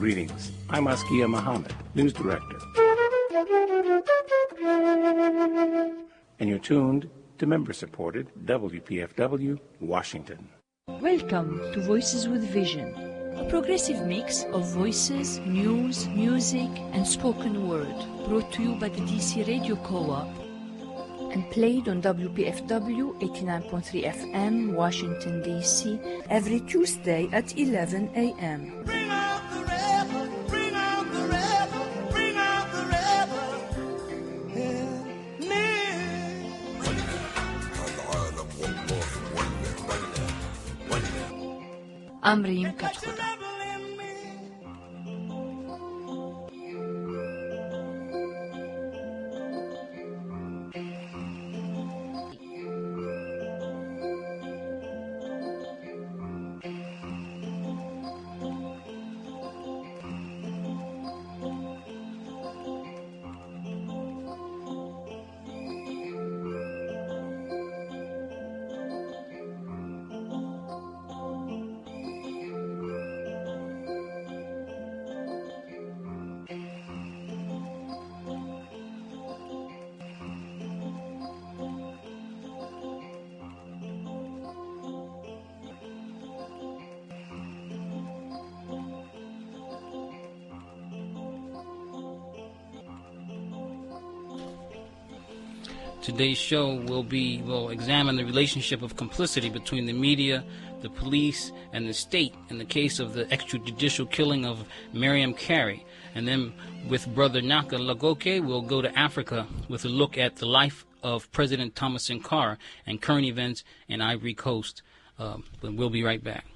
Greetings. I'm Askia Muhammad, News Director. And you're tuned to member-supported WPFW, Washington. Welcome to Voices with Vision, a progressive mix of voices, news, music, and spoken word, brought to you by the DC Radio Co-op and played on WPFW 89.3 FM, Washington, D.C., every Tuesday at 11 a.m. Bring out the rebel, bring out the rebel, bring out the rebel. I'm Reem Kathuda. Today's show will examine the relationship of complicity between the media, the police, and the state in the case of the extrajudicial killing of Miriam Carey. And then with Brother Gnaka Lagoke, we'll go to Africa with a look at the life of President Thomas Sankara and current events in Ivory Coast. But we'll be right back.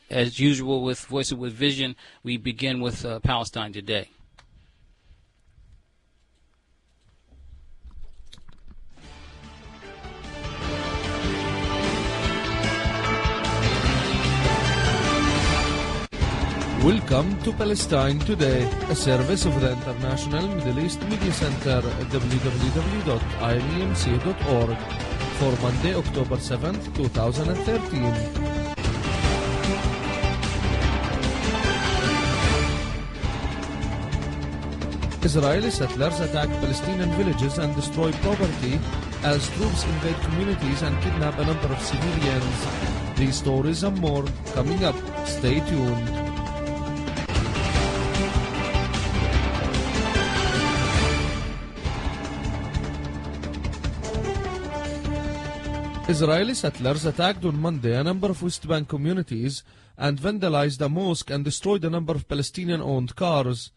As usual with Voices with Vision, we begin with Palestine Today. Welcome to Palestine Today, a service of the International Middle East Media Center at www.imemc.org for Monday, October 7th, 2013. Israeli settlers attack Palestinian villages and destroy property as troops invade communities and kidnap a number of civilians. These stories and more coming up. Stay tuned. Israeli settlers attacked on Monday a number of West Bank communities and vandalized a mosque and destroyed a number of Palestinian-owned cars.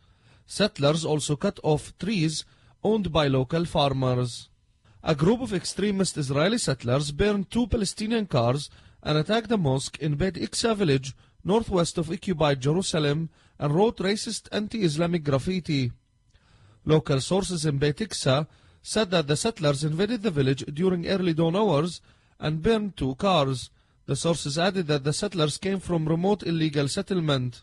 Settlers also cut off trees owned by local farmers. A group of extremist Israeli settlers burned 2 Palestinian cars and attacked a mosque in Beit Iksa village, northwest of occupied Jerusalem, and wrote racist anti-Islamic graffiti. Local sources in Beit Iksa said that the settlers invaded the village during early dawn hours and burned 2 cars. The sources added that the settlers came from remote illegal settlement.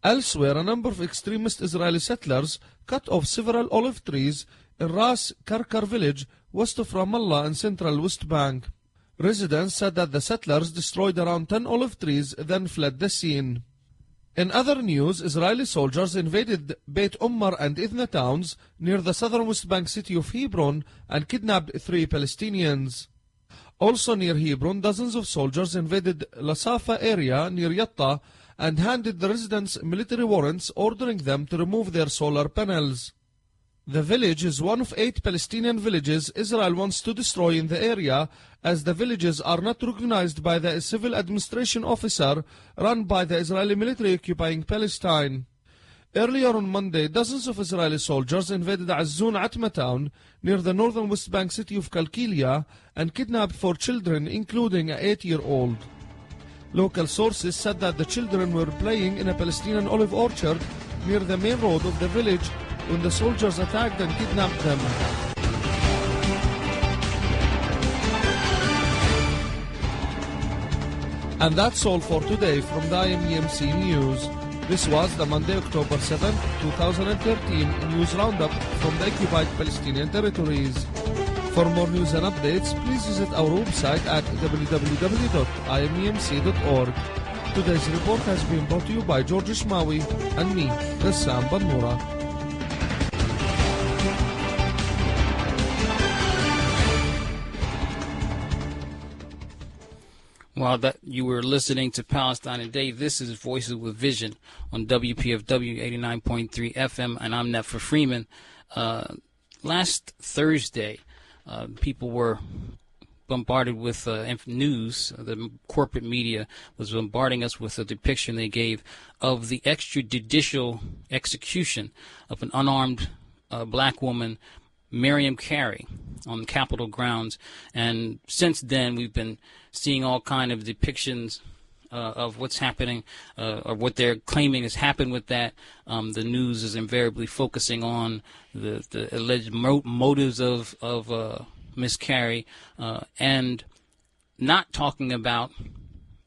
Elsewhere, a number of extremist Israeli settlers cut off several olive trees in Ras Karkar village west of Ramallah in central West Bank. Residents said that the settlers destroyed around 10 olive trees, then fled the scene. In other news, Israeli soldiers invaded Beit Ummar and Idna towns near the southern West Bank city of Hebron and kidnapped 3 Palestinians. Also near Hebron, dozens of soldiers invaded Lasafa area near Yatta and handed the residents military warrants ordering them to remove their solar panels. The village is one of 8 Palestinian villages Israel wants to destroy in the area, as the villages are not recognized by the civil administration officer run by the Israeli military occupying Palestine. Earlier on Monday, dozens of Israeli soldiers invaded Azzun Atma town near the northern West Bank city of Kalkilia and kidnapped 4 children, including an 8-year-old. Local sources said that the children were playing in a Palestinian olive orchard near the main road of the village when the soldiers attacked and kidnapped them. And that's all for today from the IMEMC News. This was the Monday, October 7, 2013 News Roundup from the occupied Palestinian territories. For more news and updates, please visit our website at www.imemc.org. Today's report has been brought to you by George Ishmawi and me, Ressam Bannoura. While that you were listening to Palestine Today, this is Voices with Vision on WPFW 89.3 FM, and I'm Netfa Freeman. Last Thursday, people were bombarded with news. The corporate media was bombarding us with a depiction they gave of the extrajudicial execution of an unarmed black woman, Miriam Carey, on the Capitol grounds. And since then, we've been seeing all kind of depictions of what's happening, or what they're claiming has happened with that. The news is invariably focusing on the alleged motives of Miss Carey, and not talking about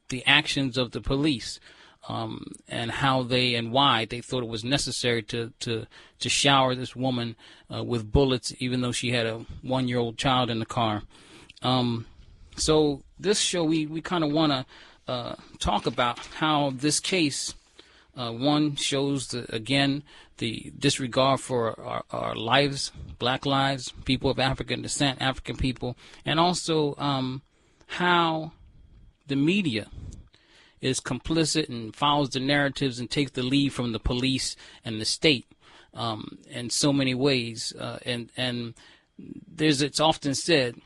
the actions of the police, and how they and why they thought it was necessary to shower this woman with bullets, even though she had a 1-year-old child in the car. So this show, we kind of want to talk about how this case, one, shows, again, the disregard for our lives, black lives, people of African descent, African people, and also how the media is complicit and follows the narratives and takes the lead from the police and the state in so many ways. And it's often said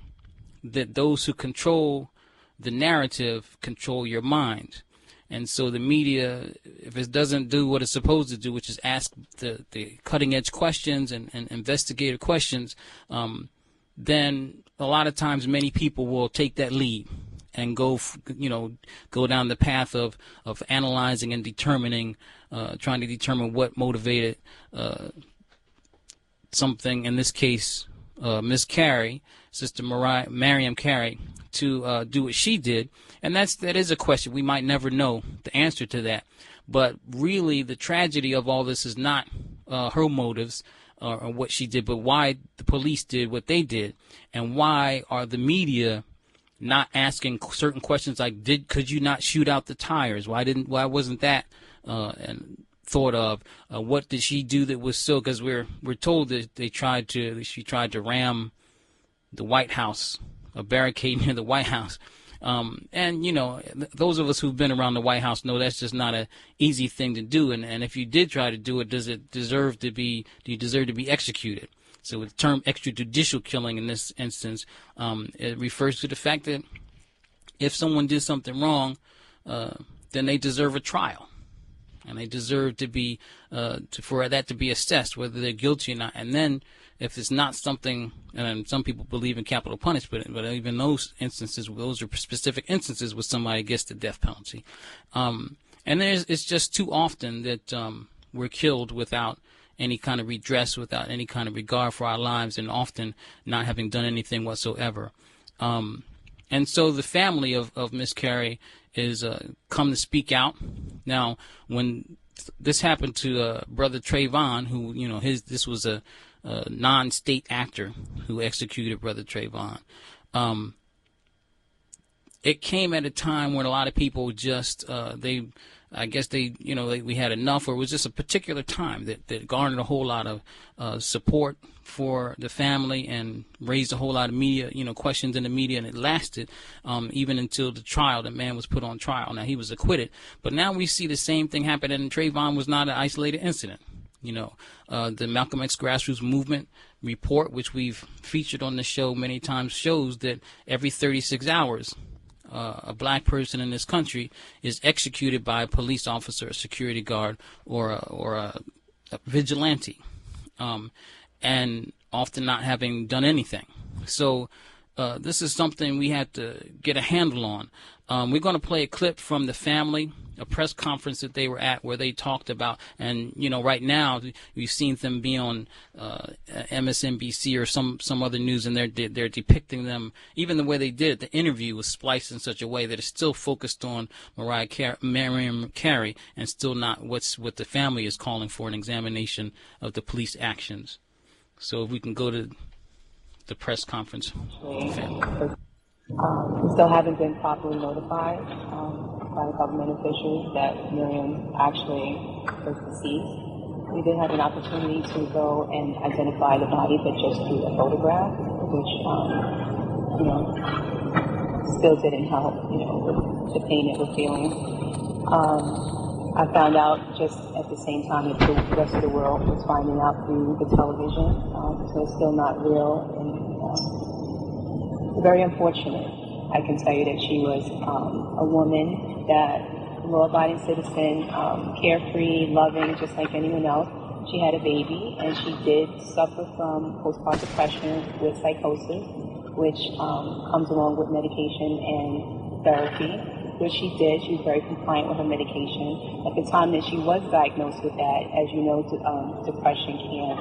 that those who control the narrative control your mind. And so the media, if it doesn't do what it's supposed to do, which is ask the cutting-edge questions and investigative questions, then a lot of times many people will take that lead and go down the path of analyzing and determining, trying to determine what motivated something, in this case, Miss Carey, Sister Miriam Carey, to do what she did. And that is a question. We might never know the answer to that. But really, the tragedy of all this is not her motives or what she did, but why the police did what they did, and why are the media not asking certain questions like, could you not shoot out the tires? Why wasn't that thought of? What did she do that was so? Because we're told that she tried to ram the White House, a barricade near the White House. And those of us who've been around the White House know that's just not an easy thing to do. And if you did try to do it, do you deserve to be executed? So the term extrajudicial killing in this instance, it refers to the fact that if someone did something wrong, then they deserve a trial, and they deserve to be for that to be assessed whether they're guilty or not. And then if it's not something, and some people believe in capital punishment, but even those instances, those are specific instances where somebody gets the death penalty. And it's just too often that we're killed without any kind of redress, without any kind of regard for our lives, and often not having done anything whatsoever. And so the family of Miss Carey is come to speak out. Now, when this happened to Brother Trayvon, who, this was a non-state actor who executed Brother Trayvon. it came at a time when a lot of people just we had enough, or it was just a particular time that garnered a whole lot of support for the family and raised a whole lot of media, questions in the media, and it lasted even until the trial. The man was put on trial. Now, he was acquitted, but now we see the same thing happen, and Trayvon was not an isolated incident. The Malcolm X Grassroots Movement report, which we've featured on the show many times, shows that every 36 hours, a black person in this country is executed by a police officer, a security guard, or a vigilante, and often not having done anything. So this is something we have to get a handle on. We're going to play a clip from the family, a press conference that they were at where they talked about, and right now we've seen them be on MSNBC or some other news, and they're depicting them. Even the way they did it, the interview was spliced in such a way that it's still focused on Mariam Carey, and still not what the family is calling for, an examination of the police actions. So if we can go to the press conference. We still haven't been properly notified by government officials that Miriam actually was deceased. We did have an opportunity to go and identify the body, but just through a photograph, which, still didn't help, with the pain that we're feeling. I found out just at the same time that the rest of the world was finding out through the television, so it's still not real, and very unfortunate. I can tell you that she was a woman that, law-abiding citizen, carefree, loving, just like anyone else. She had a baby, and she did suffer from postpartum depression with psychosis, which comes along with medication and therapy, which she did. She was very compliant with her medication. At the time that she was diagnosed with that, as you know, depression can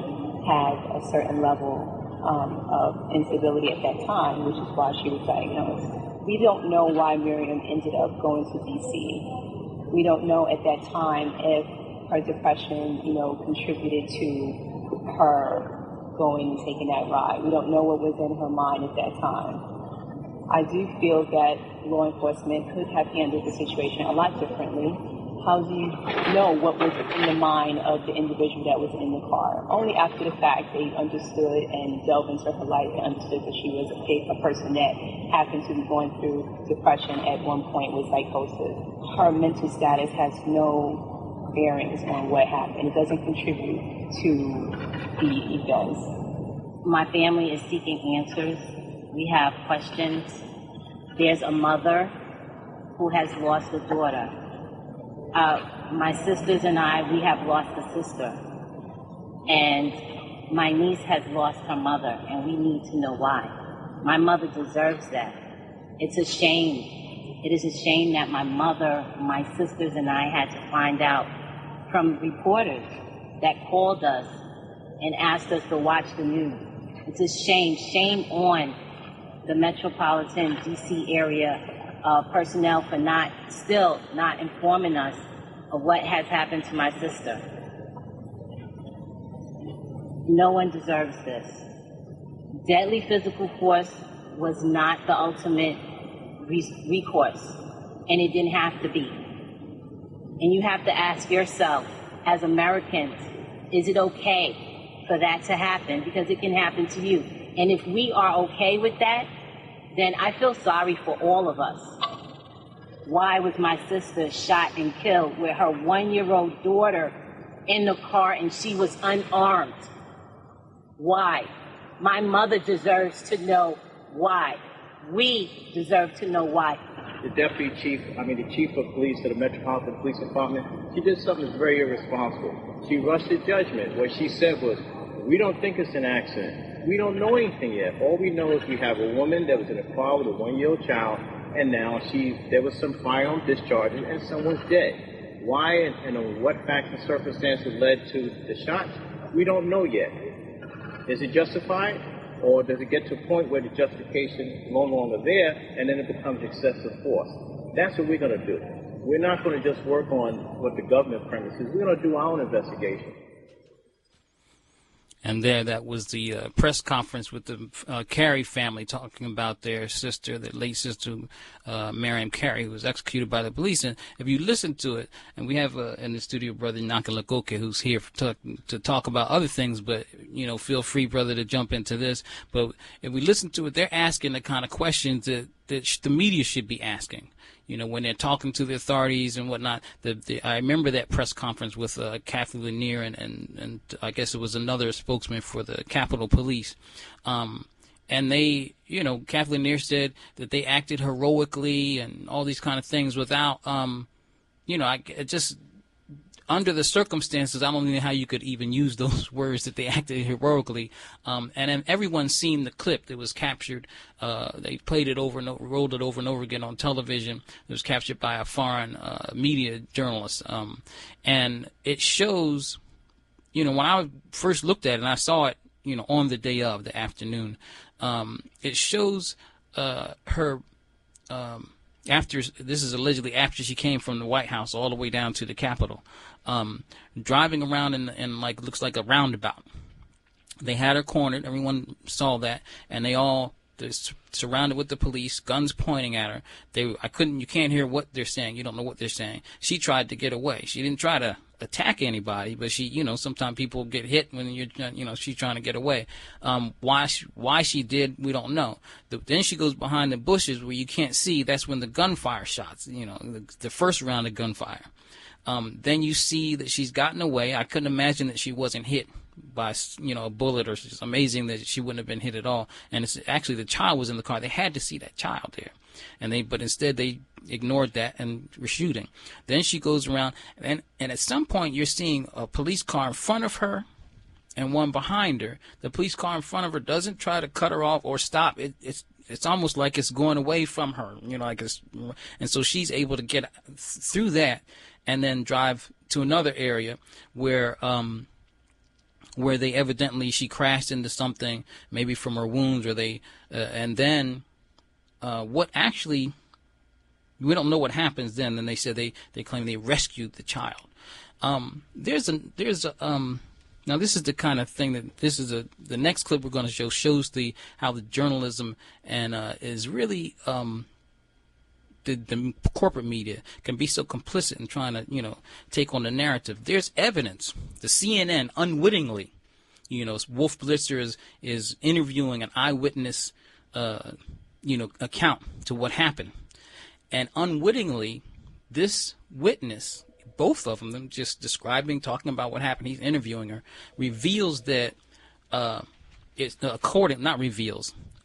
have a certain level of instability at that time, which is why she was diagnosed. We don't know why Miriam ended up going to D.C. We don't know at that time if her depression, contributed to her going and taking that ride. We don't know what was in her mind at that time. I do feel that law enforcement could have handled the situation a lot differently. How do you know what was in the mind of the individual that was in the car? Only after the fact they understood and delved into her life and understood that she was a person that happened to be going through depression at one point with psychosis. Her mental status has no bearings on what happened. It doesn't contribute to the events. My family is seeking answers. We have questions. There's a mother who has lost a daughter. My sisters and I, we have lost a sister. And my niece has lost her mother, and we need to know why. My mother deserves that. It's a shame. It is a shame that my mother, my sisters, and I had to find out from reporters that called us and asked us to watch the news. It's a shame. Shame on the metropolitan D.C. area personnel for still not informing us of what has happened to my sister. No one deserves this. Deadly physical force was not the ultimate recourse, and it didn't have to be. And you have to ask yourself, as Americans, is it okay for that to happen? Because it can happen to you. And if we are okay with that, then I feel sorry for all of us. Why was my sister shot and killed with her 1-year-old daughter in the car and she was unarmed? Why? My mother deserves to know why. We deserve to know why. The chief of police of the Metropolitan Police Department, she did something that's very irresponsible. She rushed to judgment. What she said was, we don't think it's an accident. We don't know anything yet. All we know is we have a woman that was in a car with a 1-year-old child, and now there was some firearm discharges and someone's dead. Why and on what facts and circumstances led to the shots? We don't know yet. Is it justified? Or does it get to a point where the justification is no longer there and then it becomes excessive force? That's what we're going to do. We're not going to just work on what the government premises. We're going to do our own investigation. And that was the press conference with the Carey family talking about their sister, their late sister, Miriam Carey, who was executed by the police. And if you listen to it, and we have in the studio brother Gnaka Lagoke, who's here to talk about other things, but, feel free, brother, to jump into this. But if we listen to it, they're asking the kind of questions that the media should be asking. When they're talking to the authorities and whatnot. I remember that press conference with Kathy Lanier and I guess it was another spokesman for the Capitol Police. And they, Kathy Lanier said that they acted heroically and all these kind of things without, under the circumstances, I don't know how you could even use those words that they acted heroically. And then everyone seen the clip that was captured. They played it over and over, rolled it over and over again on television. It was captured by a foreign media journalist. And it shows, when I first looked at it, and I saw it, on the day of the afternoon, it shows her after, this is allegedly after she came from the White House all the way down to the Capitol, driving around in like, looks like a roundabout. They had her cornered. Everyone saw that, and they're surrounded with the police, guns pointing at her. You can't hear what they're saying. You don't know what they're saying. She tried to get away. She didn't try to attack anybody, but she, sometimes people get hit when she's trying to get away. Why she did, we don't know. Then she goes behind the bushes where you can't see. That's when the gunfire shots, the first round of gunfire. Then you see that she's gotten away. I couldn't imagine that she wasn't hit by, a bullet, or it's amazing that she wouldn't have been hit at all. And it's actually the child was in the car. They had to see that child there. But instead they ignored that and were shooting. Then she goes around, and at some point you're seeing a police car in front of her and one behind her. The police car in front of her doesn't try to cut her off or stop. It's almost like it's going away from her, and so she's able to get through that and then drive to another area where they evidently, she crashed into something, maybe from her wounds, or and then what actually, we don't know what happens then. Then they said they claim they rescued the child. Now this is the kind of thing that the next clip we're going to show shows how the journalism and is really the corporate media can be so complicit in trying to take on the narrative. There's evidence. The CNN unwittingly, Wolf Blitzer is interviewing an eyewitness account to what happened, and unwittingly this witness, both of them just talking about what happened, he's interviewing her, reveals that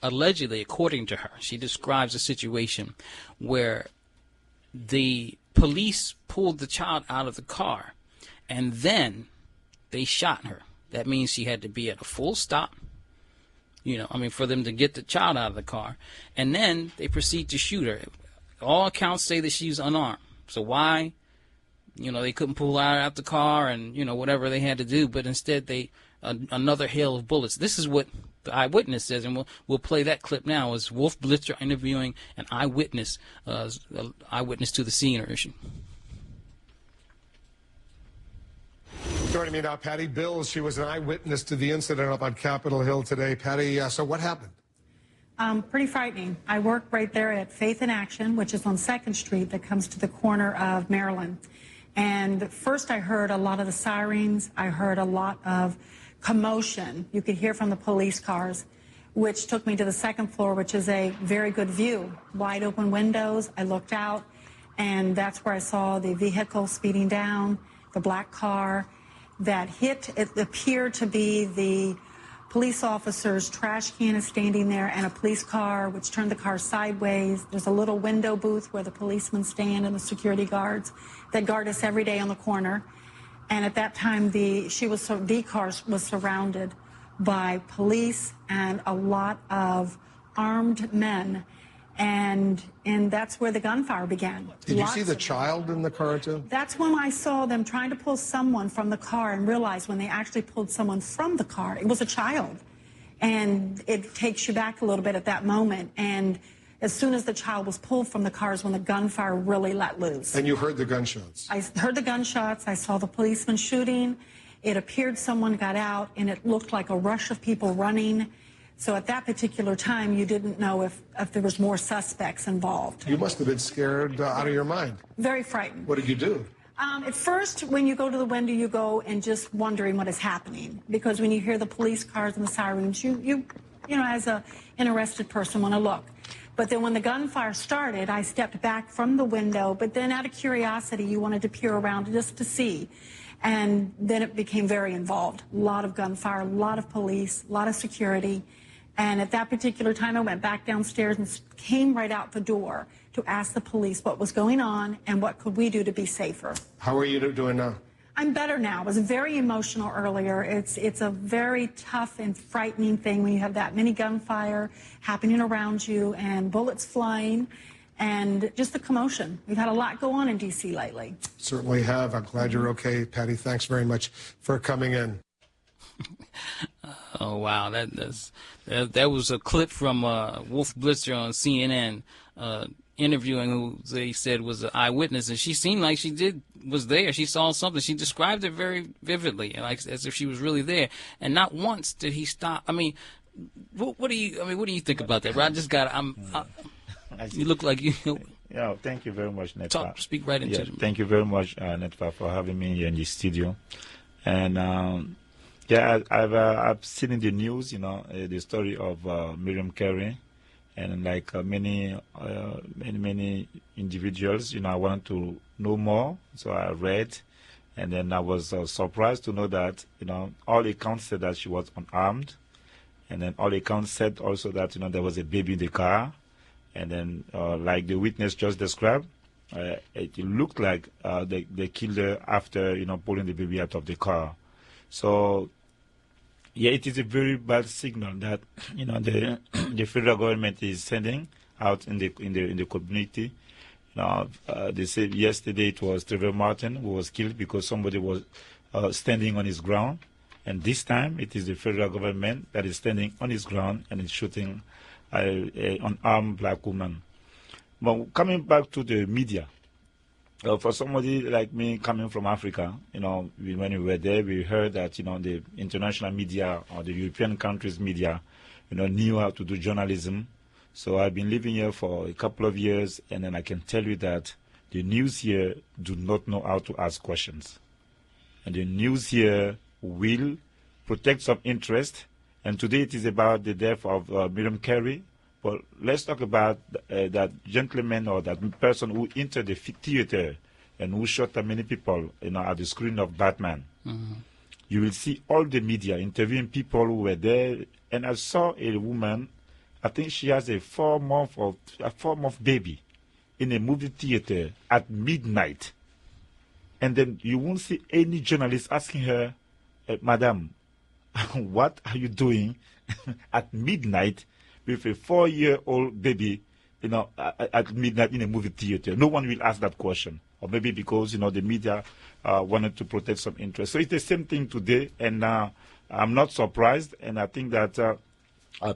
allegedly, according to her, she describes a situation where the police pulled the child out of the car and then they shot her. That means she had to be at a full stop, for them to get the child out of the car, and then they proceed to shoot her. All accounts say that she's unarmed. So why, they couldn't pull her out the car and, whatever they had to do, but instead another hail of bullets. This is what the eyewitness says, and we'll play that clip now. Is Wolf Blitzer interviewing an eyewitness to the scene or issue. Joining me now, Patty Bills. She was an eyewitness to the incident up on Capitol Hill today. Patty, so what happened? Pretty frightening. I work right there at Faith in Action, which is on 2nd Street that comes to the corner of Maryland. And first I heard a lot of the sirens. I heard a lot of commotion. You could hear from the police cars, which took me to the 2nd floor, which is a very good view. Wide open windows. I looked out, and that's where I saw the vehicle speeding down, the black car that hit. It appeared to be the police officer's trash can is standing there, and a police car which turned the car sideways. There's a little window booth where the policemen stand and the security guards that guard us every day on the corner. And at that time, the car was surrounded by police and a lot of armed men. And that's where the gunfire began. Did you see the child in the car, too? That's when I saw them trying to pull someone from the car and realized when they actually pulled someone from the car, it was a child. And it takes you back a little bit at that moment. And as soon as the child was pulled from the car is when the gunfire really let loose. And you heard the gunshots? I heard the gunshots. I saw the policeman shooting. It appeared someone got out, and it looked like a rush of people running. So at that particular time, you didn't know if there was more suspects involved. You must have been scared out of your mind. Very frightened. What did you do? At first, when you go to the window, you go and just wondering what is happening. Because when you hear the police cars and the sirens, you know, as an interested person, want to look. But then when the gunfire started, I stepped back from the window. But then out of curiosity, you wanted to peer around just to see. And then it became very involved. A lot of gunfire, a lot of police, a lot of security. And at that particular time, I went back downstairs and came right out the door to ask the police what was going on and what could we do to be safer. How are you doing now? I'm better now. It was very emotional earlier. It's a very tough and frightening thing when you have that many gunfire happening around you and bullets flying and just the commotion. We've had a lot go on in D.C. lately. Certainly have. I'm glad you're okay, Patty. Thanks very much for coming in. Oh wow, that was a clip from Wolf Blitzer on CNN interviewing who they said was an eyewitness, and she seemed like she was there. She saw something. She described it very vividly, like as if she was really there. And not once did he stop. I mean, what do you think about that? Right? I just got. You look like you. Yeah, thank you very much, Netfa. Speak right into it. Thank you very much, Netfa, for having me here in the studio. And yeah, I've seen in the news, you know, the story of Miriam Carey, and like many individuals, you know, I wanted to know more, so I read, and then I was surprised to know that, you know, all accounts said that she was unarmed, and then all accounts said also that, you know, there was a baby in the car, and then like the witness just described, it looked like they killed her after, you know, pulling the baby out of the car. So yeah, it is a very bad signal that, you know, the federal government is sending out in the community. You know, they said yesterday it was Trevor Martin who was killed because somebody was standing on his ground, and this time it is the federal government that is standing on his ground and is shooting an unarmed black woman. But coming back to the media. For somebody like me coming from Africa, you know, when we were there, we heard that, you know, the international media or the European countries' media, you know, knew how to do journalism. So I've been living here for a couple of years, and then I can tell you that the news here do not know how to ask questions. And the news here will protect some interest. And today it is about the death of Miriam Carey. Well, let's talk about that gentleman or that person who entered the theater and who shot that many people, you know, at the screen of Batman. Mm-hmm. You will see all the media interviewing people who were there. And I saw a woman, I think she has a 4-month baby in a movie theater at midnight. And then you won't see any journalist asking her, Madam, what are you doing at midnight with a 4-year-old baby, you know, at midnight in a movie theater? No one will ask that question. Or maybe because, you know, the media wanted to protect some interest. So it's the same thing today, and I'm not surprised. And I think that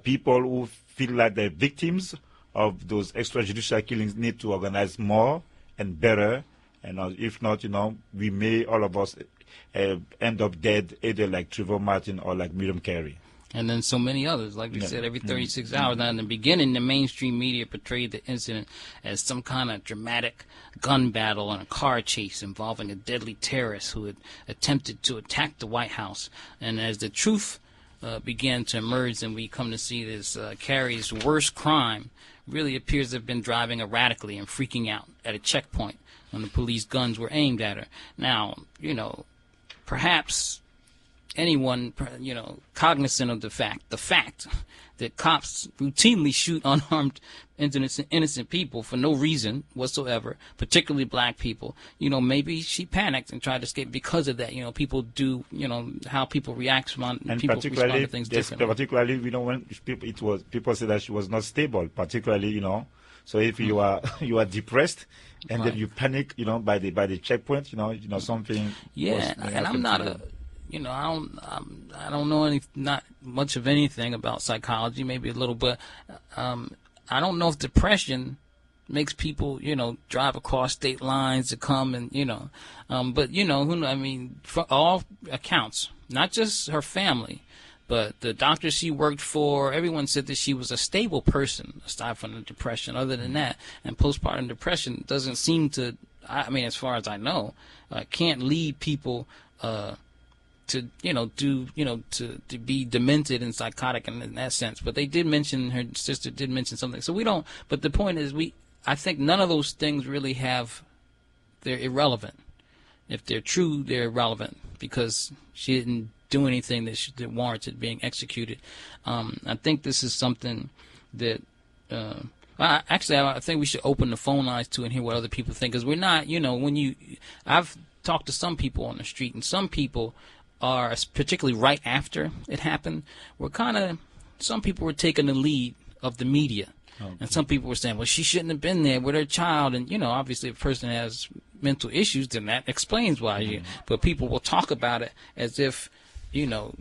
people who feel like they're victims of those extrajudicial killings need to organize more and better. And if not, you know, we may, all of us, end up dead, either like Trevor Martin or like Miriam Carey. And then so many others, like we said, every 36 hours. Now, in the beginning, the mainstream media portrayed the incident as some kind of dramatic gun battle and a car chase involving a deadly terrorist who had attempted to attack the White House. And as the truth began to emerge, and we come to see this Carey's worst crime really appears to have been driving erratically and freaking out at a checkpoint when the police guns were aimed at her. Now, you know, perhaps anyone, you know, cognizant of the fact that cops routinely shoot unarmed, innocent people for no reason whatsoever, particularly black people, you know, maybe she panicked and tried to escape because of that. You know, people do, you know, how people respond to things differently. Particularly, you know, when people say that she was not stable, particularly, you know. So if you are depressed and then you panic, you know, by the checkpoint, you know something. Yeah, and I'm not a. You know, I don't know not much of anything about psychology, maybe a little, but I don't know if depression makes people, drive across state lines to come and, but, for all accounts, not just her family, but the doctor she worked for, everyone said that she was a stable person, aside from the depression. Other than that, and postpartum depression doesn't seem to, as far as I know, can't lead people to be demented and psychotic in that sense. But they did mention, her sister did mention something. So we don't, but the point is I think none of those things really they're irrelevant. If they're true, they're irrelevant because she didn't do anything that warranted being executed. I think this is something that, I think we should open the phone lines to and hear what other people think, because we're not, I've talked to some people on the street, and some people are, particularly right after it happened, some people were taking the lead of the media. Okay. And some people were saying, well, she shouldn't have been there with her child. And, obviously if a person has mental issues, then that explains why. But people will talk about it as if, on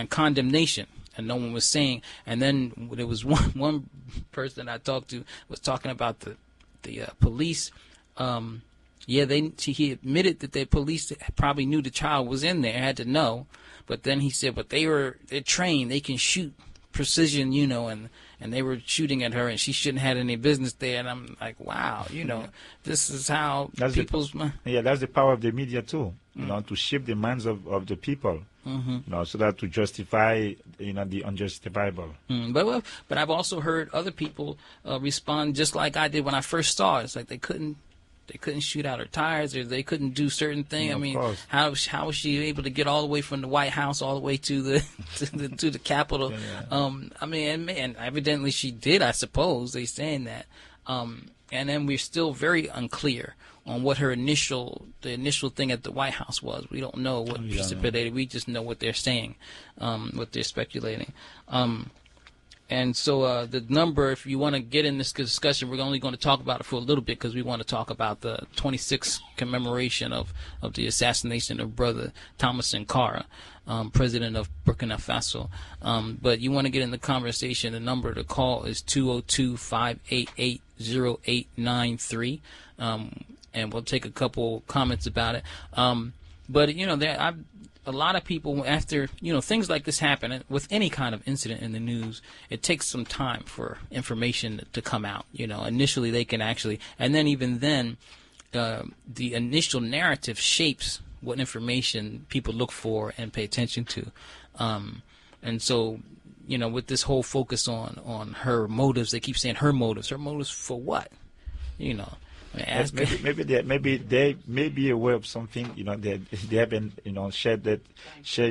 condemnation. And no one was saying. And then there was one person I talked to was talking about the police. He admitted that the police probably knew the child was in there, had to know. But then he said, but they're trained, they can shoot precision, and they were shooting at her, and she shouldn't have had any business there. And I'm like, wow, this is how that's that's the power of the media too, to shape the minds of the people, so that to justify, the unjustifiable. But I've also heard other people respond just like I did when I first saw it. It's like they couldn't shoot out her tires, or they couldn't do certain things. How was she able to get all the way from the White House all the way to the Capitol? And evidently she did, I suppose. They're saying that. And then we're still very unclear on what the initial thing at the White House was. We don't know what precipitated. We just know what they're saying, what they're speculating. And so the number, if you want to get in this discussion, we're only going to talk about it for a little bit because we want to talk about the 26th commemoration of the assassination of Brother Thomas Sankara, president of Burkina Faso. But you want to get in the conversation, the number to call is 202-588-0893. And we'll take a couple comments about it. But, a lot of people, after, things like this happen, with any kind of incident in the news, it takes some time for information to come out. Initially they can actually, and then even then, the initial narrative shapes what information people look for and pay attention to. And so, with this whole focus on her motives, they keep saying her motives for what? Maybe they may be aware of something, they haven't, shared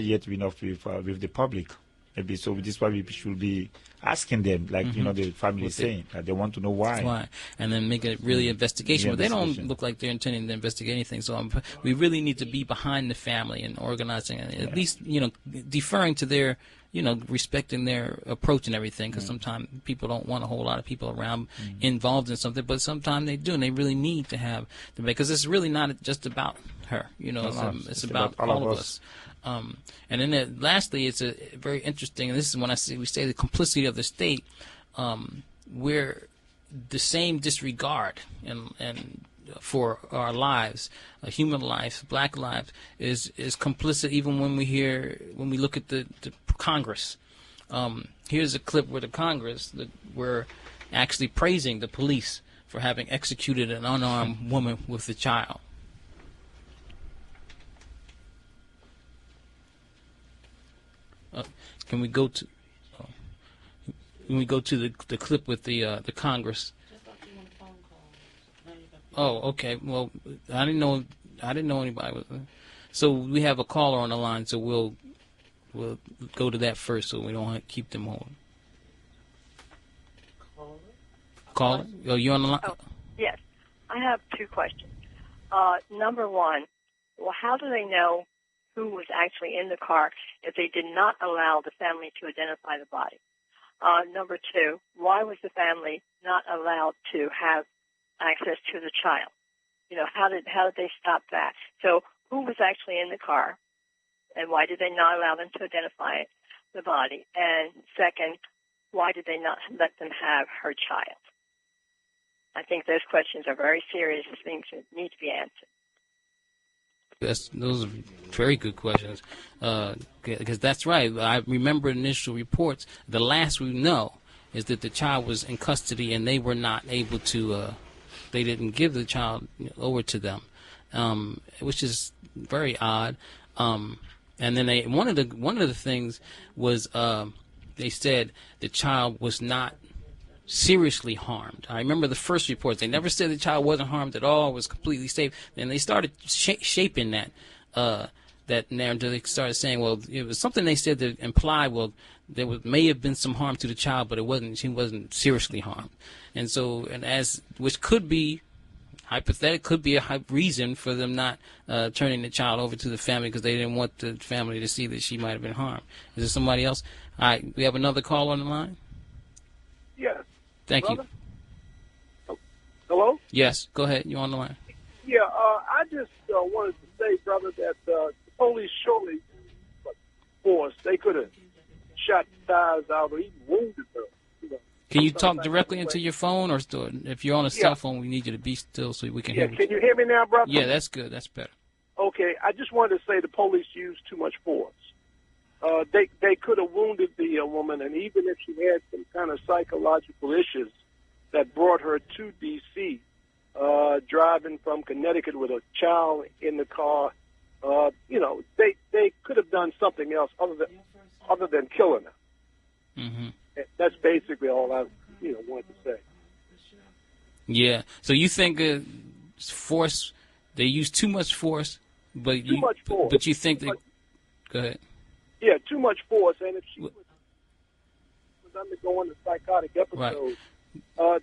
yet enough with the public. Maybe so. This is why we should be asking them, like the family is saying, that they want to know why, and then make a really investigation. But they don't look like they're intending to investigate anything. So we really need to be behind the family and organizing, and at least deferring to their. Respecting their approach and everything, because sometimes people don't want a whole lot of people around involved in something, but sometimes they do, and they really need to have them, because it's really not just about her, it's about all of us. And then lastly, it's a very interesting, and this is when we say the complicity of the state, where the same disregard and for our lives, human life, black lives, is complicit even when we look at the Congress. Here's a clip where the Congress were actually praising the police for having executed an unarmed woman with a child. Can we go to the clip with the Congress? Oh, okay. Well, I didn't know anybody was there. So we have a caller on the line, so we'll go to that first, so we don't keep them holding. Caller? Oh, you on the line? Oh, yes. I have two questions. Number one, well, how do they know who was actually in the car if they did not allow the family to identify the body? Number two, why was the family not allowed to have access to the child? How did they stop that? So who was actually in the car, and why did they not allow them to identify the body? And second, why did they not let them have her child? I think those questions are very serious things that need to be answered. Those are very good questions, because that's right. I remember initial reports. The last we know is that the child was in custody and they were not able to, they didn't give the child over to them, which is very odd. And then one of the things was they said the child was not seriously harmed. I remember the first reports. They never said the child wasn't harmed at all, was completely safe. And they started shaping that narrative. They started saying, well, it was something they said that implied, well, may have been some harm to the child, but she wasn't seriously harmed. And so, which could be hypothetical, could be a reason for them not turning the child over to the family, because they didn't want the family to see that she might have been harmed. Is there somebody else? All right, we have another call on the line? Yes. Thank brother? you. Hello? Yes, go ahead. You're on the line. Yeah, I just wanted to say, brother, that the police surely force. They could have shot the tires out or even wounded her. Can you talk directly into your phone, or if you're on a cell phone, we need you to be still so we can hear you. Can you hear me now, brother? Yeah, that's good. That's better. Okay, I just wanted to say the police used too much force. They could have wounded the woman, and even if she had some kind of psychological issues that brought her to D.C., driving from Connecticut with a child in the car, they could have done something else other than killing her. Mm-hmm. That's basically all I wanted to say. Yeah. So you think force? They use too much force, but you think they? Go ahead. Yeah, too much force, and if she was undergoing a psychotic episode,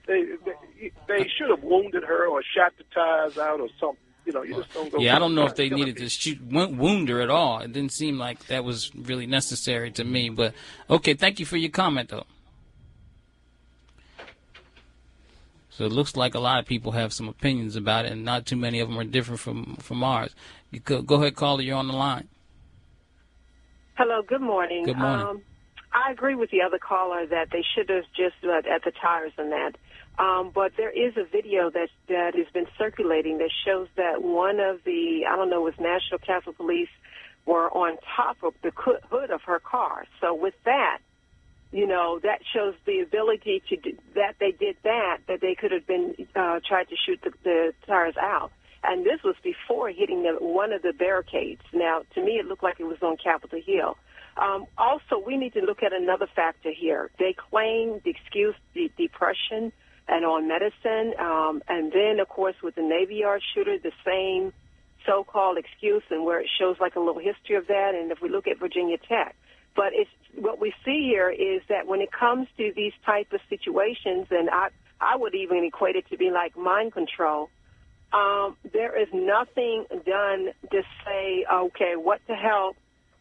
they should have wounded her or shot the tires out or something. You just don't go. Yeah, I don't know if they needed to wound her at all. It didn't seem like that was really necessary to me. But okay, thank you for your comment, though. So it looks like a lot of people have some opinions about it, and not too many of them are different from ours. You go ahead, caller. You're on the line. Hello, good morning. Good morning. I agree with the other caller that they should have just at the tires and that. But there is a video that has been circulating that shows that one of the, I don't know, it was National Capitol Police were on top of the hood of her car. So with that, that shows the ability to do that. They did that they could have been tried to shoot the tires out. And this was before hitting one of the barricades. Now, to me, it looked like it was on Capitol Hill. Also, we need to look at another factor here. They claim the excuse, the depression, and on medicine. And then, of course, with the Navy Yard shooter, the same so-called excuse, and where it shows like a little history of that. And if we look at Virginia Tech. But what we see here is that when it comes to these type of situations, and I would even equate it to be like mind control, there is nothing done to say, okay, what to help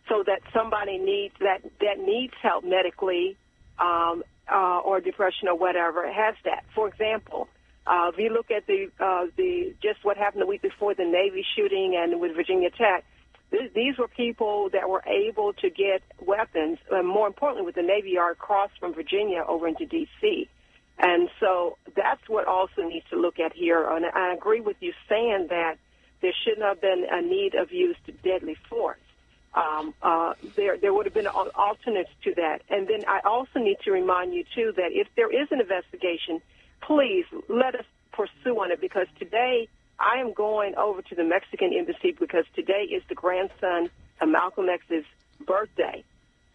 so that somebody needs that needs help medically or depression or whatever has that. For example, if you look at the just what happened the week before the Navy shooting and with Virginia Tech, these were people that were able to get weapons, more importantly with the Navy Yard crossed from Virginia over into D.C., and so that's what also needs to look at here. And I agree with you saying that there shouldn't have been a need of use to deadly force. There would have been alternates to that. And then I also need to remind you, too, that if there is an investigation, please let us pursue on it, because today I am going over to the Mexican embassy because today is the grandson of Malcolm X's birthday.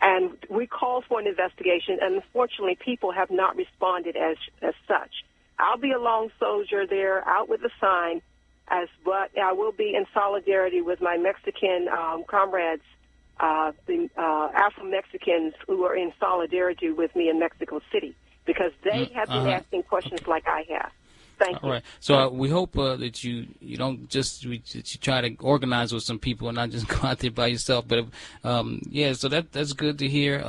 And we called for an investigation, and unfortunately, people have not responded as such. I'll be a lone soldier there, out with a sign, but I will be in solidarity with my Mexican comrades, the Afro-Mexicans who are in solidarity with me in Mexico City, because they have been asking questions like I have. Thank you. All right. So we hope that you don't that you try to organize with some people and not just go out there by yourself. But so that's good to hear.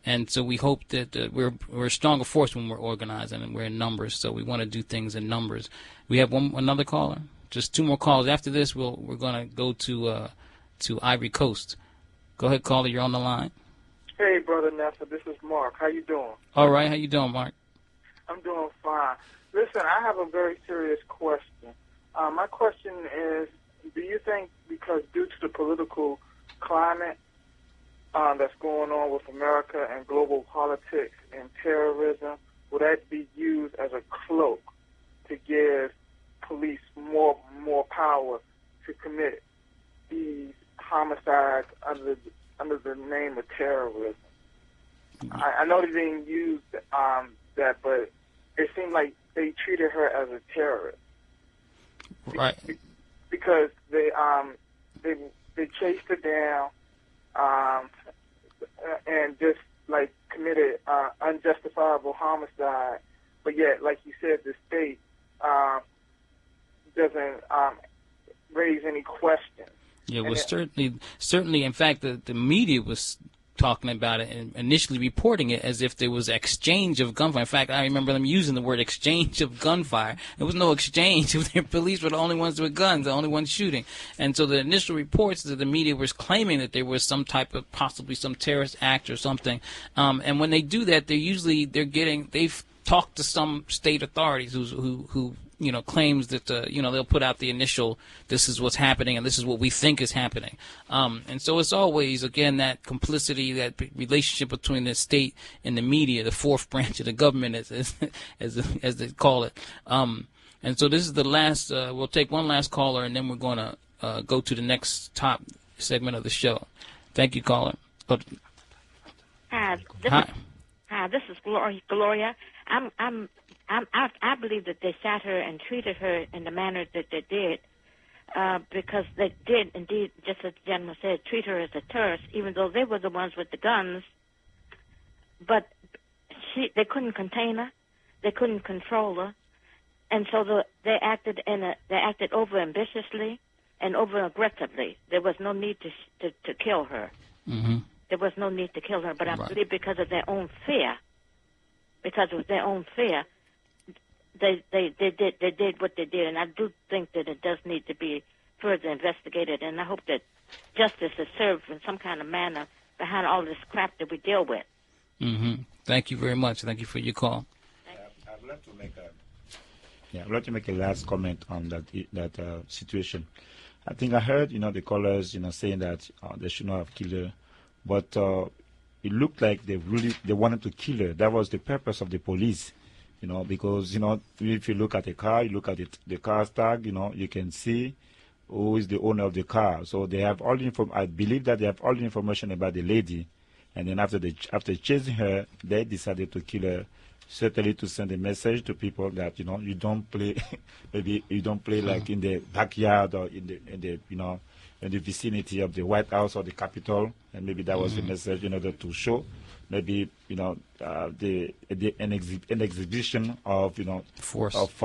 And so we hope that we're a stronger force when we're organizing and we're in numbers. So we want to do things in numbers. We have another caller. Just two more calls. After this, we're going to go to Ivory Coast. Go ahead, caller. You're on the line. Hey, brother Netfa. This is Mark. How you doing? All right. How you doing, Mark? I'm doing fine. Listen, I have a very serious question. My question is, do you think because due to the political climate that's going on with America and global politics and terrorism, will that be used as a cloak to give police more power to commit these homicides under the name of terrorism? I know they didn't use that, but it seemed like they treated her as a terrorist. Right. Because they chased her down and just like committed unjustifiable homicide, but yet, like you said, the state doesn't raise any questions. Yeah, well, certainly. In fact, the media was talking about it and initially reporting it as if there was exchange of gunfire. In fact, I remember them using the word exchange of gunfire. There was no exchange. The police were the only ones with guns, the only ones shooting. And so the initial reports that the media was claiming that there was some type of possibly some terrorist act or something. And when they do that, they've talked to some state authorities who claims that, they'll put out the initial, this is what's happening and this is what we think is happening. And so it's always, again, that complicity, that relationship between the state and the media, the fourth branch of the government, as they call it. And so this is the last, we'll take one last caller and then we're going to go to the next top segment of the show. Thank you, caller. Hi, this is Gloria. I believe that they sat her and treated her in the manner that they did because they did indeed, just as the gentleman said, treat her as a terrorist, even though they were the ones with the guns. But they couldn't contain her, they couldn't control her, and so they acted over ambitiously and over aggressively. There was no need to kill her. Mm-hmm. There was no need to kill her, but I believe because of their own fear. Because of their own fear, they did what they did, and I do think that it does need to be further investigated, and I hope that justice is served in some kind of manner behind all this crap that we deal with. Mm-hmm. Thank you very much. Thank you for your call. I'd like to make a last comment on that situation. I think I heard the callers saying that they should not have killed her, but it looked like they wanted to kill her. That was the purpose of the police, because if you look at the car, you look at the car's tag, you can see who is the owner of the car. So they have all the I believe that they have all the information about the lady, and then after chasing her, they decided to kill her. Certainly to send a message to people that you don't play, maybe you don't play like in the backyard or in the vicinity of the White House or the Capitol, and maybe that was the message in order to show maybe an exhibition of force, of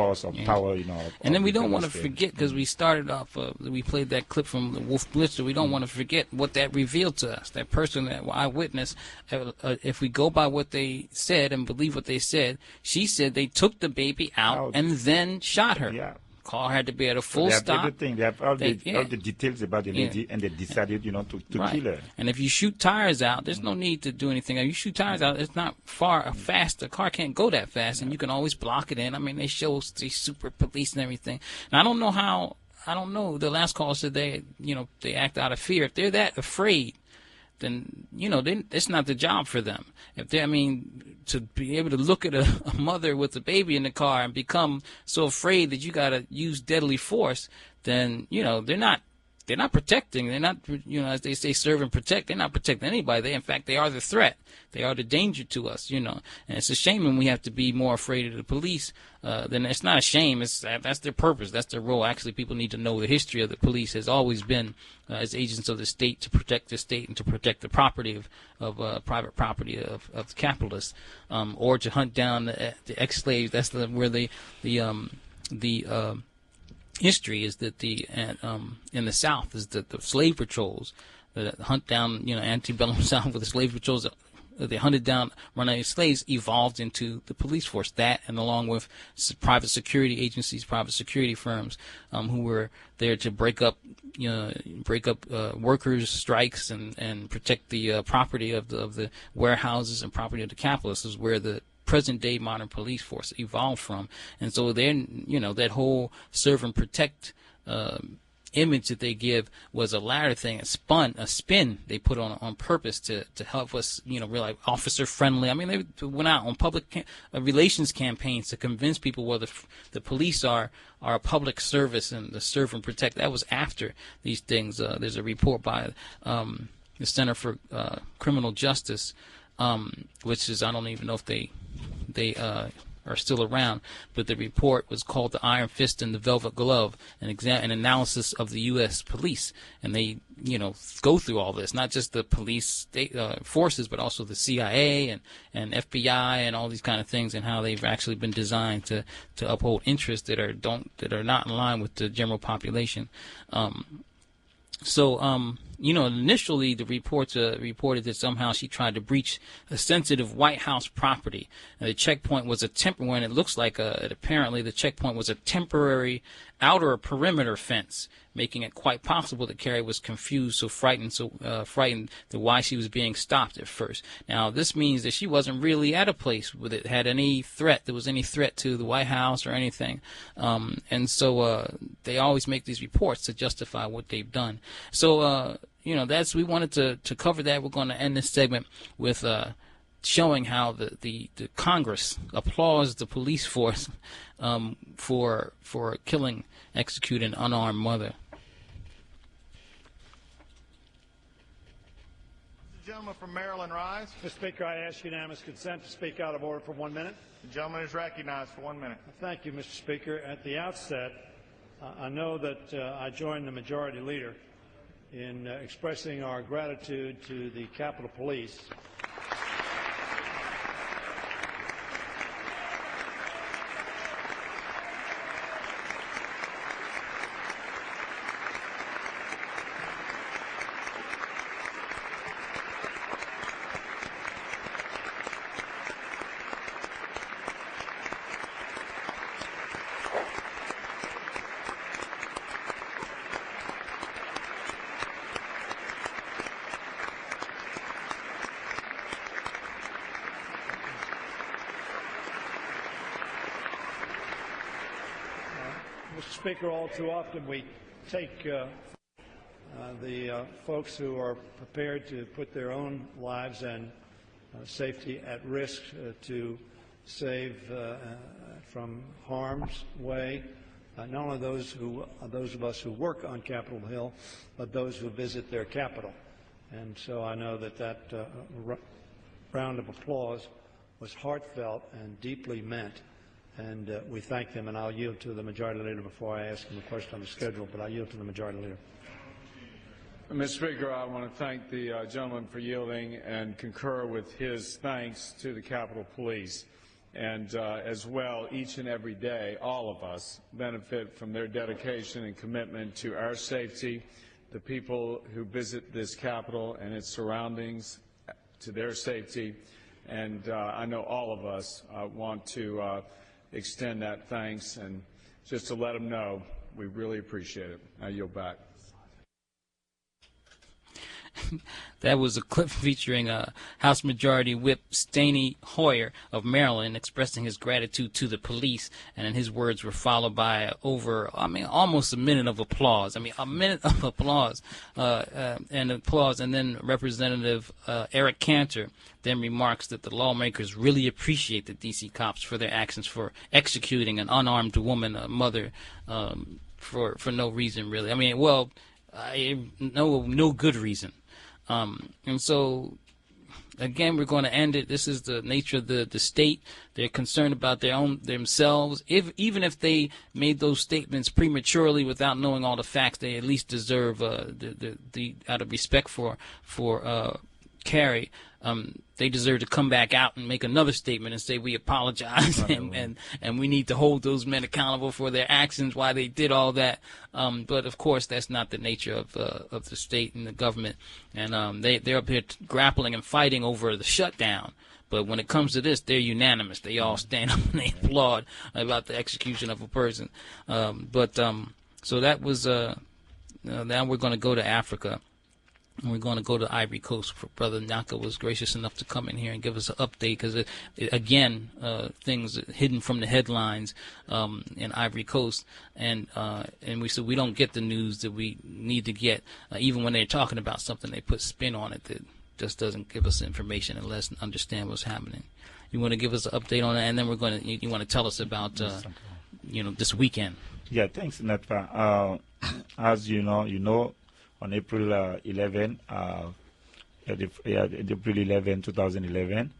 power, And then we don't want to forget, because we started off, we played that clip from the Wolf Blitzer. We don't want to forget what that revealed to us. That person, that eyewitness, if we go by what they said and believe what they said, she said they took the baby out and then shot her. Yeah. Car had to be at a full stop. Everything. They have all the details about the lady, and they decided, to kill her. And if you shoot tires out, there's no need to do anything. If you shoot tires out, it's not fast. The car can't go that fast, and you can always block it in. I mean, they show the super police and everything. And I don't know. The last call said they act out of fear. If they're that afraid, then it's not the job for them. If to be able to look at a mother with a baby in the car and become so afraid that you got to use deadly force, then they're not protecting. They're not, as they say, serve and protect. They're not protecting anybody. In fact, they are the threat. They are the danger to us. And it's a shame when we have to be more afraid of the police. Then it's not a shame. That's their purpose. That's their role. Actually, people need to know the history of the police has always been as agents of the state, to protect the state and to protect the property of private property of the capitalists, or to hunt down the ex-slaves. That's where the history is that in the South is that the slave patrols that hunt down antebellum South with the slave patrols. They hunted down runaway slaves, evolved into the police force. That, and along with private security agencies, private security firms, who were there to break up workers' strikes and protect the property of the warehouses and property of the capitalists, is where the present day modern police force evolved from. And so then, that whole serve and protect image that they give was a latter thing, a spin they put on purpose to help us, realize officer friendly. I mean, they went out on public relations campaigns to convince people whether the police are a public service and the serve and protect. That was after these things. There's a report by the Center for Criminal Justice, which is, I don't even know if they are still around, but the report was called The Iron Fist and the Velvet Glove, an analysis of the U.S. police. And they, go through all this, not just the police forces, but also the CIA and FBI and all these kind of things, and how they've actually been designed to uphold interests that are not in line with the general population. Initially the reports reported that somehow she tried to breach a sensitive White House property. And the checkpoint was when it looks like apparently the checkpoint was a temporary outer perimeter fence, making it quite possible that Carrie was confused, frightened that why she was being stopped at first. Now, this means that she wasn't really at a place where it had any threat. There was any threat to the White House or anything. And so they always make these reports to justify what they've done. So, we wanted to cover that. We're going to end this segment with showing how the Congress applauds the police force for executing an unarmed mother. The gentleman from Maryland rise. Mr. Speaker, I ask unanimous consent to speak out of order for 1 minute. The gentleman is recognized for 1 minute. Thank you, Mr. Speaker. At the outset, I know that I join the majority leader in expressing our gratitude to the Capitol Police. Mr. Speaker, all too often we take the folks who are prepared to put their own lives and safety at risk to save from harm's way, not only those of us who work on Capitol Hill, but those who visit their capital. And so I know that round of applause was heartfelt and deeply meant. And we thank them, and I'll yield to the Majority Leader before I ask him a question on the schedule, but I'll yield to the Majority Leader. Mr. Speaker, I want to thank the gentleman for yielding and concur with his thanks to the Capitol Police. And as well, each and every day, all of us benefit from their dedication and commitment to our safety, the people who visit this Capitol and its surroundings, to their safety. And I know all of us want to extend that thanks, and just to let them know we really appreciate it. I yield back. That was a clip featuring House Majority Whip Steny Hoyer of Maryland expressing his gratitude to the police, and his words were followed by almost a minute of applause. A minute of applause, and then Representative Eric Cantor then remarks that the lawmakers really appreciate the D.C. cops for their actions for executing an unarmed woman, a mother, for no reason really. No good reason. And so, again, we're going to end it. This is the nature of the state. They're concerned about themselves. Even if they made those statements prematurely without knowing all the facts, they at least deserve out of respect for Carrie. They deserve to come back out and make another statement and say we apologize and we need to hold those men accountable for their actions, why they did all that. But of course, that's not the nature of the state and the government. And they're up here grappling and fighting over the shutdown. But when it comes to this, they're unanimous. They all stand up and they applaud about the execution of a person. So that was. Now we're going to go to Africa. And we're going to go to Ivory Coast. Brother Gnaka was gracious enough to come in here and give us an update because, again, things hidden from the headlines in Ivory Coast. And we said we don't get the news that we need to get. Even when they're talking about something, they put spin on it that just doesn't give us information and let us understand what's happening. You want to give us an update on that? And then you want to tell us about, this weekend. Yeah, thanks, Netfa. As you know, on April 11, 2011,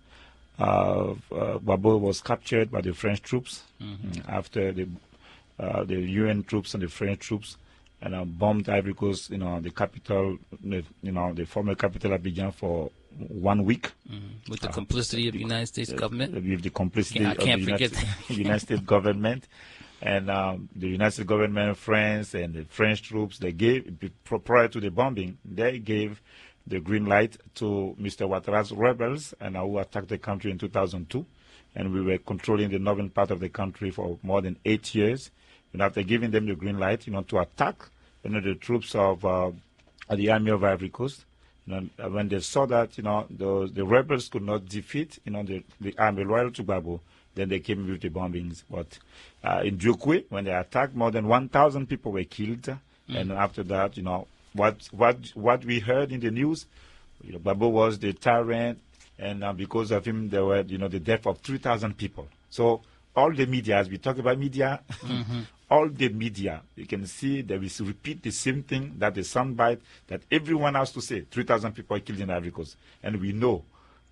Gbagbo was captured by the French troops after the UN troops and the French troops and bombed Ivory Coast, the capital, the former capital Abidjan for 1 week. With the complicity of the United States government? With the complicity of the United States government. And the United States government, France, and the French troops, they gave, prior to the bombing, they gave the green light to Mr. Ouattara's rebels and who attacked the country in 2002. And we were controlling the northern part of the country for more than 8 years. And after giving them the green light, to attack, the troops of the army of Ivory Coast, when they saw that, the rebels could not defeat, the army loyal to Gbagbo, then they came with the bombings. But in Djokwe, when they attacked, more than 1,000 people were killed. And after that, what we heard in the news, Gbagbo was the tyrant, and because of him, there were, the death of 3,000 people. So all the media, as we talk about media, all the media, you can see they will repeat the same thing, that the soundbite that everyone has to say. 3,000 people are killed in Ivory Coast. And we know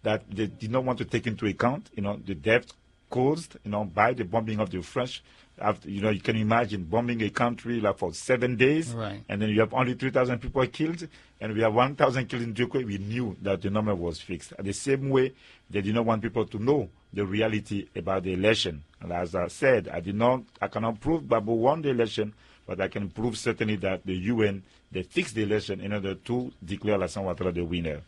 that they did not want to take into account, the death caused, by the bombing of the French. After, you can imagine bombing a country like for 7 days, right, and then you have only 3,000 people killed, and we have 1,000 killed in Djokwe. We knew that the number was fixed. The same way, they did not want people to know the reality about the election. And as I said, I cannot prove Gbagbo won the election, but I can prove certainly that the UN, they fixed the election in order to declare Alassane Ouattara the winner.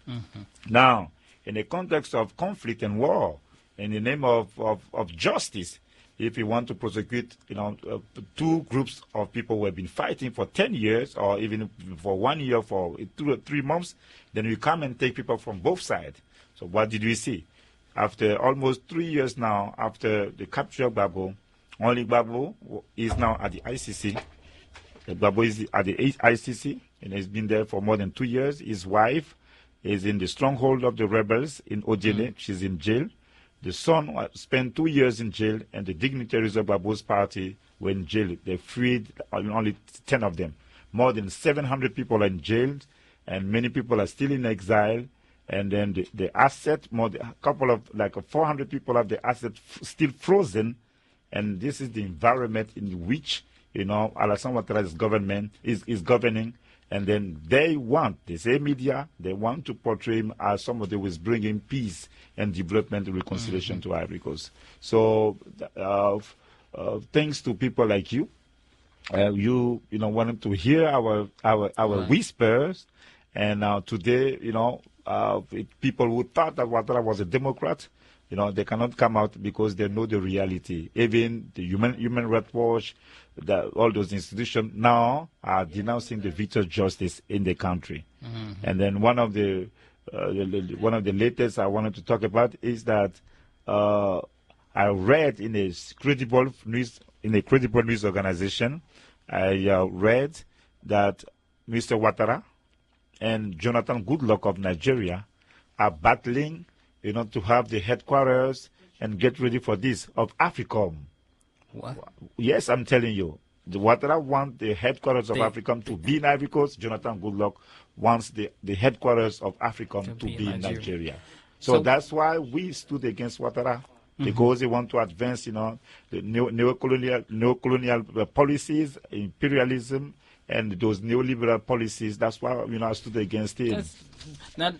Now, in the context of conflict and war, in the name of justice, if you want to prosecute, two groups of people who have been fighting for 10 years or even for 1 year, for 2 or 3 months, then you come and take people from both sides. So what did we see? After almost 3 years now, after the capture of Gbagbo, only Gbagbo is now at the ICC. Gbagbo is at the ICC and has been there for more than 2 years. His wife is in the stronghold of the rebels in Odiene. She's in jail. The son spent 2 years in jail, and the dignitaries of Gbagbo's party were in jail. They freed only 10 of them. More than 700 people are in jail, and many people are still in exile. And then the asset, a couple of, 400 people have the asset still frozen. And this is the environment in which, Alassane Ouattara's government is governing. And then the same media, they want to portray him as somebody who is bringing peace and development and reconciliation to Ivory Coast. So, thanks to people like you, you wanted to hear our whispers. And today, people who thought that Ouattara was a Democrat, they cannot come out because they know the reality. Even the Human Rights Watch, all those institutions now are denouncing the victor justice in the country. And then one of the latest I wanted to talk about is that I read in a credible news organization, I read that Mr. Ouattara and Jonathan Goodluck of Nigeria are battling, to have the headquarters and get ready for this of AFRICOM. What? Yes, I'm telling you. The Ouattara wants the headquarters of AFRICOM to be in Ivory Coast. Jonathan Goodluck wants the headquarters of AFRICOM to be in Nigeria. So that's why we stood against Ouattara, because they want to advance, the neocolonial policies, imperialism, and those neoliberal policies. That's why I stood against him. Now,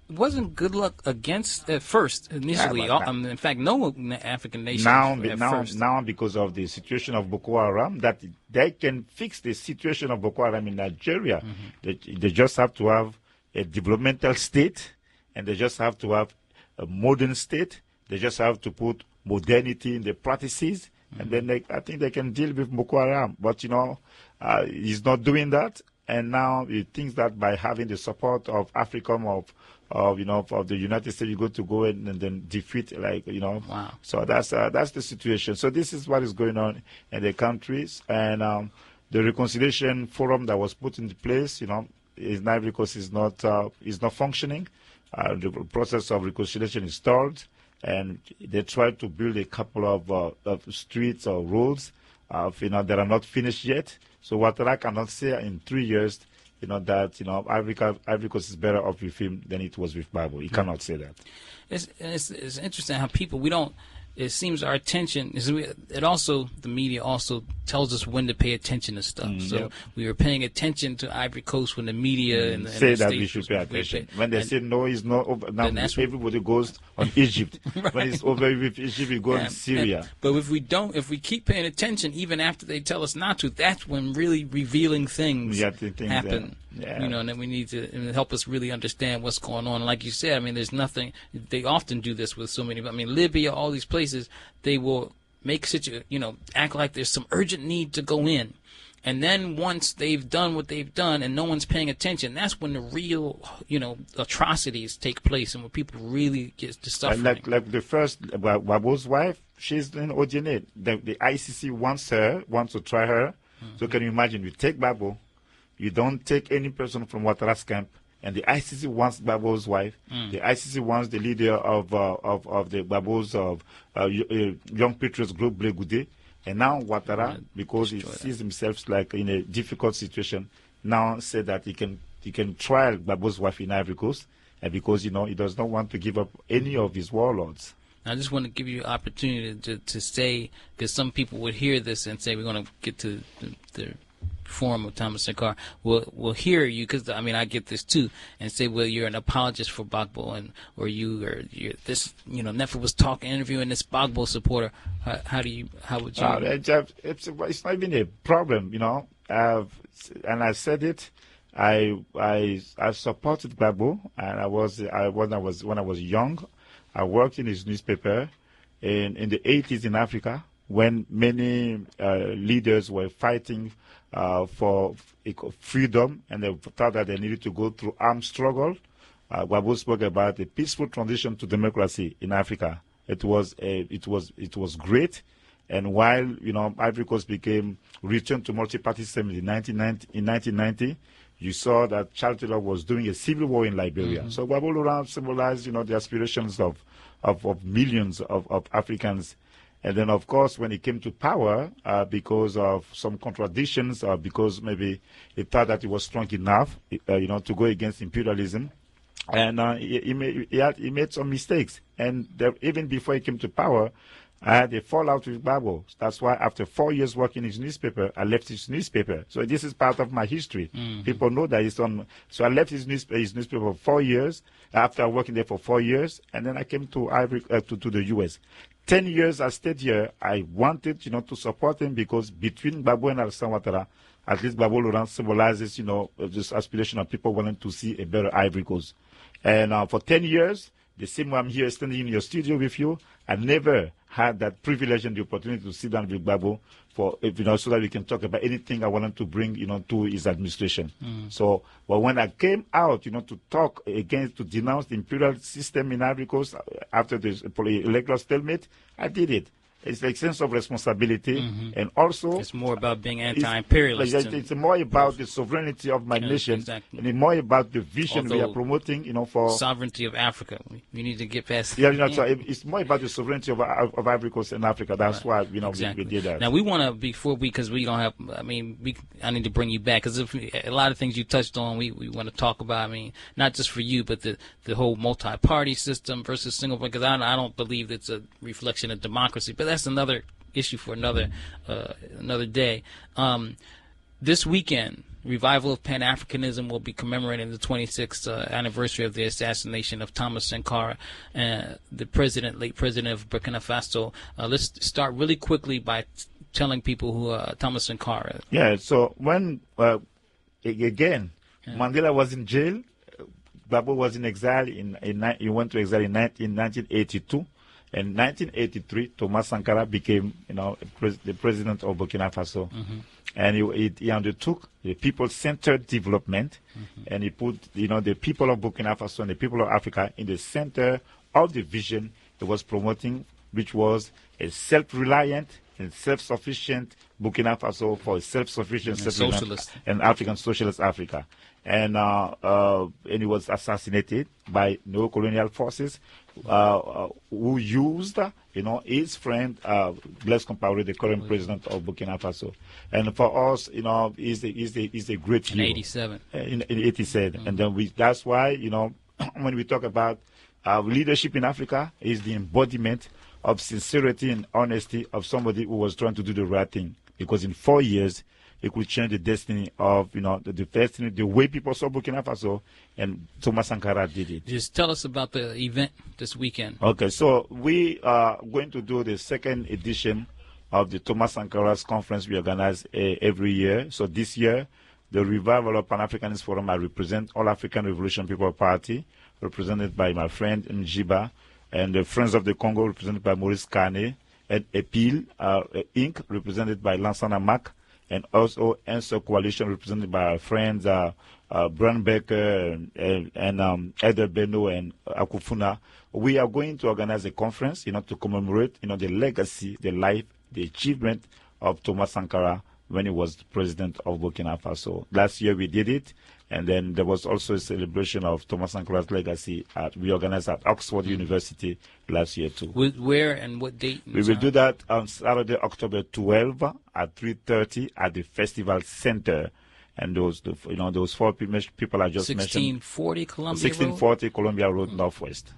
wasn't Goodluck against at first initially? In fact, no African nation. Now, because of the situation of Boko Haram, that they can fix the situation of Boko Haram in Nigeria. They just have to have a developmental state, and they just have to have a modern state. They just have to put modernity in the practices, and then I think they can deal with Boko Haram. But he's not doing that. and now he thinks that by having the support of AFRICOM, of the United States, you're going to go in and then defeat, Wow. So that's the situation. So this is what is going on in the countries, and the reconciliation forum that was put into place, in Ivory Coast is not functioning. The process of reconciliation is stalled, and they tried to build a couple of streets or roads, that are not finished yet. So what I cannot say in 3 years, that Ivory Coast is better off with him than it was with Bible. He cannot say that. It's interesting how people, it seems our attention is, the media also tells us when to pay attention to stuff. So we were paying attention to Ivory Coast when the media and say the that we should pay attention. When they say no, it's not over. Now everybody goes on Egypt. Right. When it's over with Egypt, we go on Syria. But if we keep paying attention, even after they tell us not to, that's when really revealing things happen. And then we need to help us really understand what's going on. Like you said, there's nothing. They often do this with so many. Libya, all these places, they will make act like there's some urgent need to go in, and then once they've done what they've done and no one's paying attention, that's when the real, atrocities take place and when people really get to suffering. Like the first Babo's wife, she's in Odiene. The ICC wants to try her. Mm-hmm. So can you imagine? You take Babo. You don't take any person from Ouattara's camp, and the ICC wants Babo's wife. The ICC wants the leader of the Babo's Young Patriots group, Blé Goudé. And now Ouattara, because he sees himself like in a difficult situation, now said that he can trial Babo's wife in Ivory Coast, and because he does not want to give up any of his warlords. I just want to give you an opportunity to say, because some people would hear this and say we're going to get to the forum of Thomas Sankara will hear you, because I get this too, and say, well, you're an apologist for Gbagbo, or you're this, Netfa was interviewing this Gbagbo supporter. How would you? It's not even a problem, and I said it. I supported Gbagbo, and when I was young, I worked in his newspaper in the 80s in Africa, when many leaders were fighting for freedom, and they thought that they needed to go through armed struggle. Gbagbo spoke about a peaceful transition to democracy in Africa. It was great, and while Ivory Coast returned to multi-party system in 1990, you saw that Charles Taylor was doing a civil war in Liberia. Mm-hmm. So Gbagbo Laurent symbolized the aspirations of millions of Africans. And then, of course, when he came to power, because of some contradictions, because maybe he thought that he was strong enough, to go against imperialism, and he made some mistakes. And even before he came to power, I had a fallout with Gbagbo. That's why after 4 years working in his newspaper, I left his newspaper. So this is part of my history. Mm-hmm. People know that it's on. So I left his newspaper for 4 years, after working there for 4 years, and then I came to to the U.S. 10 years I stayed here. I wanted, to support him, because between Gbagbo and Alassane Ouattara, at least Gbagbo Laurent symbolizes, this aspiration of people wanting to see a better Ivory Coast. And for 10 years, the same way I'm here standing in your studio with you, I never had that privilege and the opportunity to sit down with Gbagbo so that we can talk about anything I wanted to bring, to his administration. So, but when I came out, to talk against, to denounce the imperial system in Ivory Coast after the electoral stalemate, I did it. It's a sense of responsibility, and also it's more about being anti-imperialist. It's more about the sovereignty of my nation, and more about the vision we are promoting. For sovereignty of Africa, we need to get past. So it's more about the sovereignty of Ivory Coast and Africa. That's why we did that. Now we want to because we don't have. I need to bring you back, because a lot of things you touched on, we want to talk about. Not just for you, but the whole multi-party system versus single. Because I don't believe it's a reflection of democracy, but that's another issue for another day. This weekend, Revival of Pan-Africanism will be commemorating the 26th anniversary of the assassination of Thomas Sankara, the late president of Burkina Faso. Let's start really quickly by telling people who Thomas Sankara is. Yeah, so when, Mandela was in jail, Gbagbo was in exile, he went to exile in 1982. In 1983, Thomas Sankara became, the president of Burkina Faso. And he undertook the people-centered development, and he put, the people of Burkina Faso and the people of Africa in the center of the vision he was promoting, which was a self-reliant and self-sufficient Burkina Faso for a self-sufficient, socialist and African socialist Africa. And he was assassinated by neo-colonial forces who used, his friend, Blaise Compaoré, the current president of Burkina Faso. And for us, he's a great hero. In 87. In 87. And then that's why, when we talk about leadership in Africa, is the embodiment of sincerity and honesty of somebody who was trying to do the right thing. Because in 4 years, it could change the destiny of, the destiny, the way people saw Burkina Faso, and Thomas Sankara did it. Just tell us about the event this weekend. Okay, so we are going to do the second edition of the Thomas Sankara's conference we organize every year. So this year, the Revival of Pan-Africanist Forum, I represent All African Revolution People Party, represented by my friend Njiba, and the Friends of the Congo, represented by Maurice Kane, and EPIL, Inc., represented by Lansana Mack, and also Answer Coalition, represented by our friends Brian Becker and Eder Beno and Akufuna. We are going to organize a conference, to commemorate, the legacy, the life, the achievement of Thomas Sankara when he was the president of Burkina Faso. Last year we did it, and then there was also a celebration of Thomas Sankara's legacy we organized at Oxford University last year too. Where and what date? We will do that on Saturday, October 12 at 3:30 at the Festival Center. And those four people I just mentioned. 1640 Columbia 1640 Road? Columbia Road, Northwest.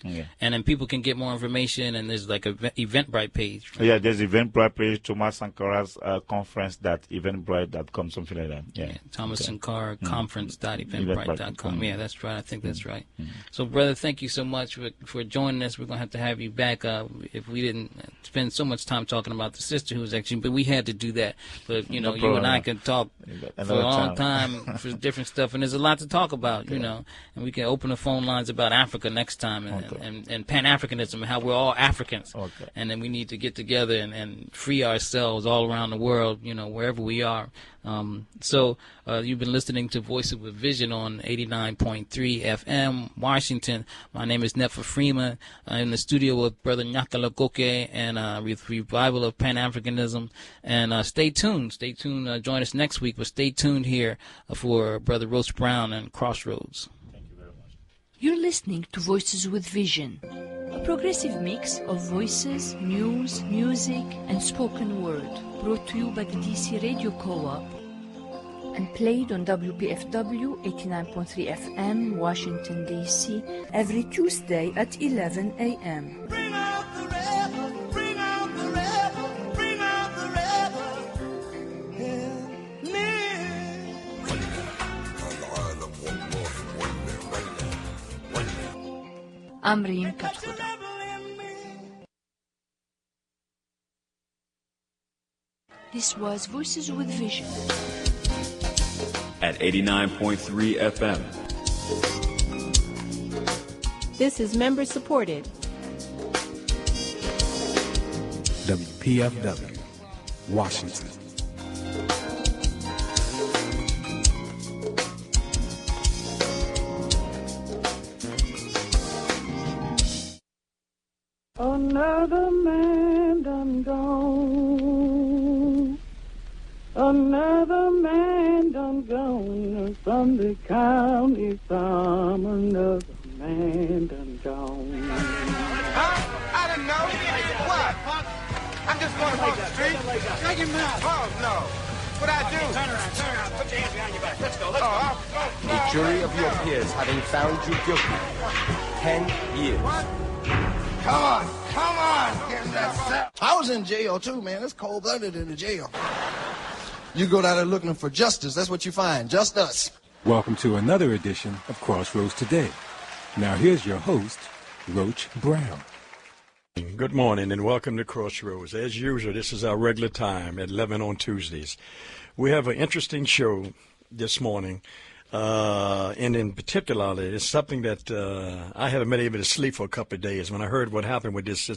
Yeah. And then people can get more information, and there's like a Eventbrite page. Right? Yeah, there's Eventbrite page, Thomas Sankara's conference, eventbrite.com, something like that. Yeah. Thomas Sankara conference.eventbrite.com. Yeah, that's right. I think that's right. So, brother, thank you so much for joining us. We're going to have you back if we didn't spend so much time talking about the sister who was actually, but we had to do that. But, you and I can talk for a long time for different stuff, and there's a lot to talk about, and we can open the phone lines about Africa next time. And Pan-Africanism, and how we're all Africans. And then we need to get together and free ourselves all around the world, wherever we are. So you've been listening to Voices with Vision on 89.3 FM, Washington. My name is Netfa Freeman. I'm in the studio with Brother Gnaka Lagoke and Revival of Pan-Africanism. And stay tuned. Stay tuned. Join us next week, but stay tuned here for Brother Roach Brown and Crossroads. You're listening to Voices with Vision, a progressive mix of voices, news, music, and spoken word, brought to you by the DC Radio Co-op and played on WPFW 89.3 FM, Washington, D.C., every Tuesday at 11 a.m. Bring out the rebel, bring out the rebel, bring out the rebel. Help me. I'm Reem Kathuda. This was Voices with Vision at 89.3 FM. This is member supported. WPFW, Washington. Another man done gone. Another man done gone from the county farm. Another man done gone. Huh? I didn't know. What? I'm just going across the street. Shut your mouth. Oh, no. What'd I do? Turn around. Put your hands behind your back. Let's go. Let's go. A jury of your peers having found you guilty. 10 years. What? Come on. Get in that cell. I was in jail, too, man. It's cold-blooded in the jail. You go down there looking for justice. That's what you find. Just us. Welcome to another edition of Crossroads Today. Now here's your host, Roach Brown. Good morning and welcome to Crossroads. As usual, this is our regular time at 11 on Tuesdays. We have an interesting show this morning. And in particular, it's something that I haven't been able to sleep for a couple of days when I heard what happened with this